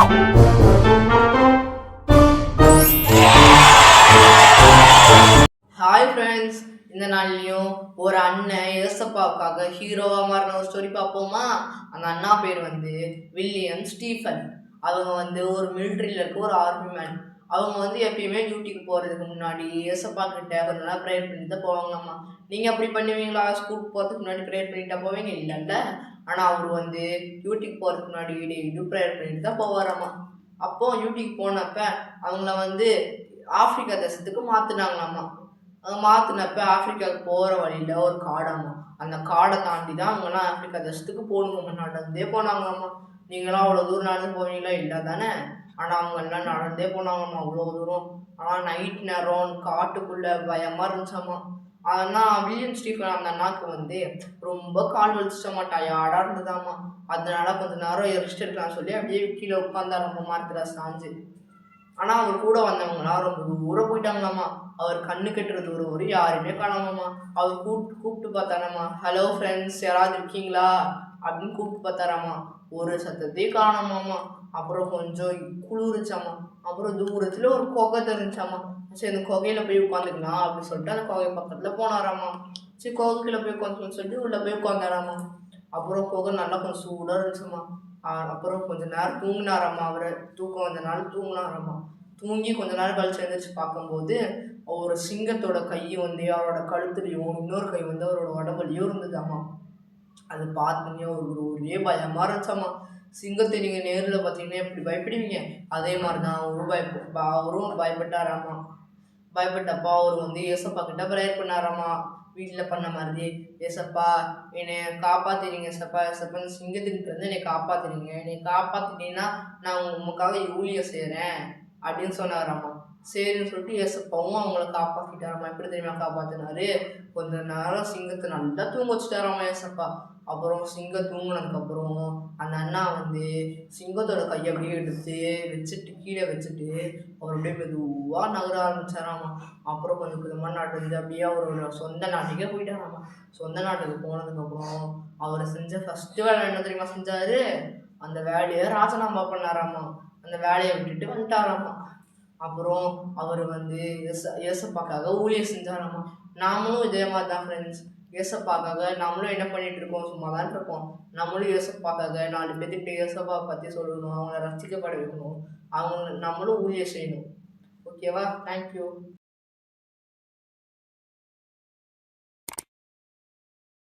Hi friends, இந்த நாள்லையும் ஒரு அண்ணன் ஏசப்பாவுக்காக ஹீரோவாக மாறின ஒரு ஸ்டோரி பார்ப்போமா? அந்த அண்ணா பேர் வந்து வில்லியம் ஸ்டீஃபன். அவங்க வந்து ஒரு மிலிட்ரியில் இருக்க ஒரு ஆர்மி மேன். அவங்க வந்து எப்பயுமே டியூட்டிக்கு போகிறதுக்கு முன்னாடி ஏசப்பா கிட்ட கொஞ்ச நாள் ப்ரேயர் பண்ணிட்டு தான் போவாங்களாம்மா. நீங்கள் அப்படி பண்ணுவீங்களா? ஸ்கூலுக்கு போகிறதுக்கு முன்னாடி ப்ரேயர் பண்ணிட்டா போவீங்க இல்லைல்ல. ஆனால் அவர் வந்து டியூட்டிக்கு போகிறதுக்கு முன்னாடி டெய்லியும் ப்ரேயர் பண்ணிட்டு தான் போவாராம்மா. அப்போ டியூட்டிக்கு போனப்ப அவங்கள வந்து ஆப்பிரிக்கா தேசத்துக்கு மாற்றினாங்களாம்மா. மாற்றினப்ப ஆப்பிரிக்காவுக்கு போகிற வழியில் ஒரு காடாம்மா. அந்த காடை தாண்டி தான் அவங்கெல்லாம் ஆப்பிரிக்கா தேசத்துக்கு போகணுங்கம்மா. நடந்தே போனாங்கம்மா. நீங்களாம் அவ்வளோ தூரம் நடந்து போவீங்களா? இல்லை தானே. ஆனால் அவங்க எல்லாம் நடந்தே போனாங்கம்மா அவ்வளோ தூரம். ஆனால் நைட் நேரம் காட்டுக்குள்ளே பயமாக இருந்துச்சாம்மா. ஆனால் வில்லியம் ஸ்டீஃபன் அந்த அண்ணாக்கு வந்து ரொம்ப கால் வலிச்சிட்டோம்மா, டயர்டாக இருந்ததாம்மா. அதனால கொஞ்ச நேரம் ரெஸ்ட் எடுக்கலாம்னு சொல்லி அப்படியே கீழே உட்காந்தாரம்மா மரத்தில் சாஞ்சு. ஆனால் அவர் கூட வந்தவங்களாம் ரொம்ப தூரம் போயிட்டாங்களாம்மா. அவர் கண்ணு கெட்டுற தூரம் ஒரு யாருமே காணாமாம்மா. அவர் கூப்பிட்டு பார்த்தாராம்மா, ஹலோ ஃப்ரெண்ட்ஸ், யாராவது இருக்கீங்களா அப்படின்னு கூப்பிட்டு பார்த்தாராம்மா. ஒரு சத்தத்தையும் காணாமாம்மா. அப்புறம் கொஞ்சம் குளிர்ச்சாம்மா. அப்புறம் தூரத்தில் ஒரு குகை தெரிஞ்சாம்மா. சரி, அந்த குகையில போய் உட்காந்துக்கலாம் அப்படின்னு சொல்லிட்டு அந்த குகை பக்கத்தில் போனாராம்மா. சரி, குகைக்குள்ள போய் உட்காந்துக்கணும்னு சொல்லிட்டு உள்ளே போய் உட்காந்தாராம்மா. அப்புறம் குகை நல்லா கொஞ்சம் சூடாக இருந்துச்சுமா. அப்புறம் கொஞ்ச நேரம் தூங்கினாராம்மா. அவரை தூக்கம் வந்த நாள் தூங்கினாராம்மா. தூங்கி கொஞ்ச நேரம் கழிச்சு எழுந்திரிச்சு பார்க்கும்போது ஒரு சிங்கத்தோட கை வந்து அவரோட கழுத்துலையும் இன்னொரு கை வந்து அவரோட உடம்புலையும் இருந்ததாம்மா. அது பார்த்தோன்னே அவருக்கு ஒரே பயமாக இருந்துச்சாம்மா. சிங்கத்தை நீங்கள் நேரில் பார்த்தீங்கன்னா எப்படி பயப்படுவீங்க, அதே மாதிரி தான் அவரும் பயப்பட்டாராம்மா. பயப்பட்டப்பா அவர் வந்து ஏசப்பா கிட்ட ப்ரேயர் பண்ணாராம்மா. வீட்டில் பண்ண மாதிரி, ஏசப்பா என்னை காப்பாற்றினீங்க, ஏசப்பா ஏசப்பா இந்த சிங்கத்துக்கிட்ட இருந்து என்னை காப்பாற்றினீங்க, என்னை காப்பாற்றிட்டீங்கன்னா நான் உங்களுக்காக ஊழியம் செய்கிறேன் அப்படின்னு சொன்னாராம்மா. சரின்னு சொல்லிட்டு ஏசப்பாவும் அவங்கள காப்பாற்றிட்டாராம்மா. எப்படி தெரியுமா காப்பாற்றினாரு? கொஞ்ச நேரம் சிங்கத்தை நல்லா தூங்க வச்சுட்டாராம்மா ஏசப்பா. அப்புறம் சிங்கம் தூங்கினதுக்கப்புறம் அந்த அண்ணா வந்து சிங்கத்தோட கையை அப்படியே எடுத்து வச்சுட்டு கீழே வச்சுட்டு அவர் அப்படியே மெதுவாக நகர ஆரம்பிச்சாராம்மா. அப்புறம் கொஞ்சம் கொஞ்சமாக நடந்து அப்படியே அவரோட சொந்த நாட்டுக்கே போயிட்டாராம்மா. சொந்த நாட்டுக்கு போனதுக்கப்புறம் அவர் செஞ்ச ஃபஸ்ட்டு வேலை என்ன தெரியுமா செஞ்சார்? அந்த வேலையை ராஜினாமா பண்ணாராம்மா. அந்த வேலையை விட்டுட்டு வந்துட்டாராம்மா. அப்புறம் அவர் வந்து ஏசப்பாக்காக ஊழியம் செஞ்சாராம்மா. நாமளும் இதே மாதிரி தான் ஃப்ரெண்ட்ஸ். ஏசப்பாக்காக நம்மளும் என்ன பண்ணிட்டு இருக்கோம்? சும்மா தான் இருக்கோம். நம்மளும் ஏசப்பாக்காக 4 பேர்த்துக்கிட்ட ஏசப்பா பற்றி சொல்லணும், அவங்கள ரசிக்கப்பட வைக்கணும், நம்மளும் ஊழியம் செய்யணும். ஓகேவா? தேங்க்யூ.